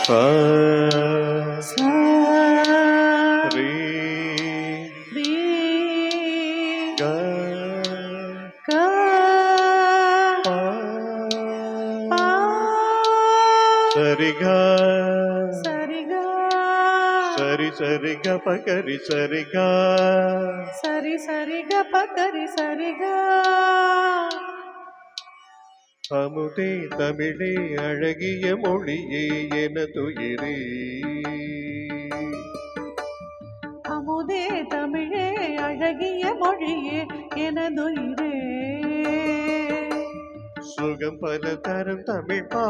ப சா ரீ ரீ க க ப பா சரிகா சரிகா சரி சரிக பகரி சரிகா சரி சரிக பகரி சரிகா அமுதே தமிழே அழகிய மொழியே எனதுயிரே அமுதே தமிழே அழகிய மொழியே எனதுயிரே சுகம் பல தரும் தமிழ் பா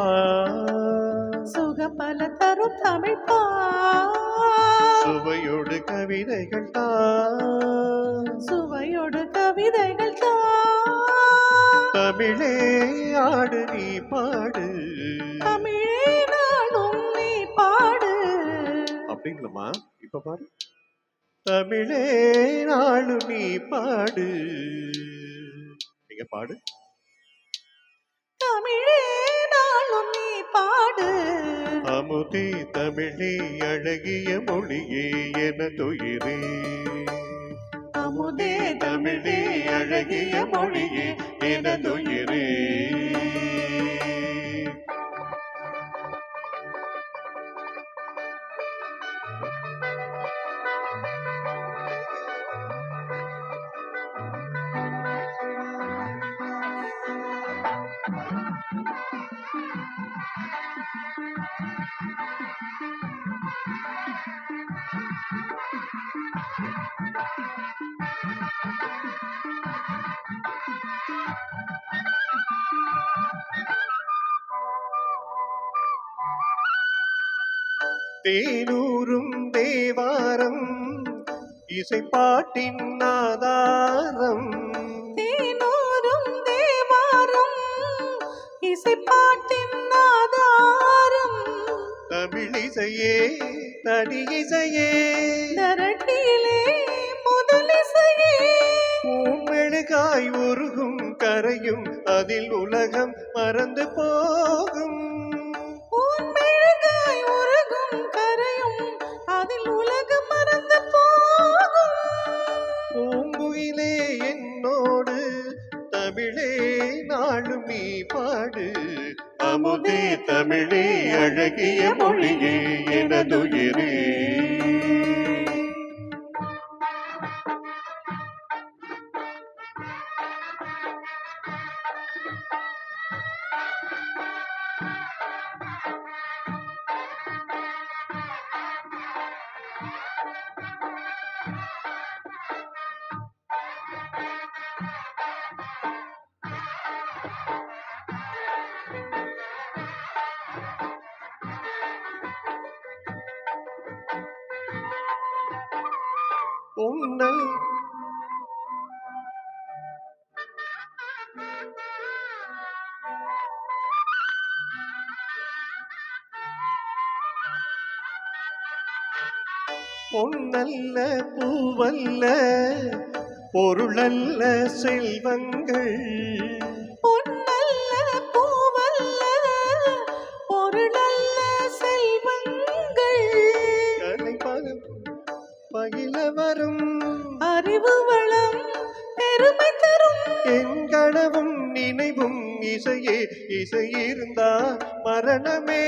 சுகம் பல தரும் தமிழ் பா சுவையோடு கவிதைகள் தா சுவையோடு கவிதைகள் தா தமிழே ஆடு நீ பாடு தமிழே நாளும் நீ பாடு அப்படிங்களா இப்ப பாரு தமிழே நாளும் நீ பாடு நீங்க பாடு தமிழே நாளும் நீ பாடு அமுதே தமிழே அழகிய மொழியே எனதுயிரே அமுதே தமிழே அழகிய மொழியே எனதுயிரே தேனூரும் தேவாரம் இசைப்பாட்டின் ஆதாரம் தேனூரும் தேவாரம் இசைப்பாட்டின் ஆதாரம் தமிழிசையே தனியிசையே தரட்டிலே முதலிசையே பூமெழுகாய் உருகும் கரையும் அதில் உலகம் மறந்து போகும் பூமெழுகாய் உருகும் கரையும் அதில் உலகம் மறந்து போகும் பூங்குயிலே என்னோடு தமிழே நாளும் நீ பாடு அமுதே தமிழே அழகிய மொழியே எனதுயிரே உன்னல் பொன்னல்ல பூவல்ல பொருளல்ல செல்வங்கள் பொன்னல்ல பூவல்ல பொருளல்ல செல்வங்கள் கலை பயில வரும் அறிவு வளம் பெருமை தரும் என் கனவும் நினைவும் இசையே இசை இருந்தா மரணமே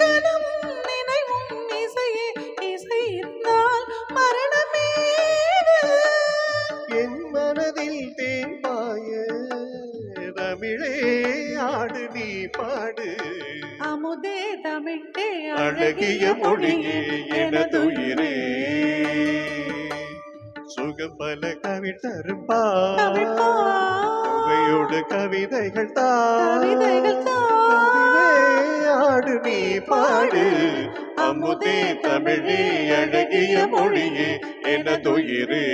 கனவும் நினைவும் இசையே இசை இருந்தால் மரணமே என் மனதில் தேன் பாய தமிழே ஆடு நீ பாடு அமுதே தமிழே அழகிய மொழியே எனதுயிரே சுகம் பல கவி தரும் பாவையோடு கவிதைகள் கவிதைகள் தமிழே ஆடு நீ பாடு அமுதே தமிழே அழகிய மொழியே எனதுயிரே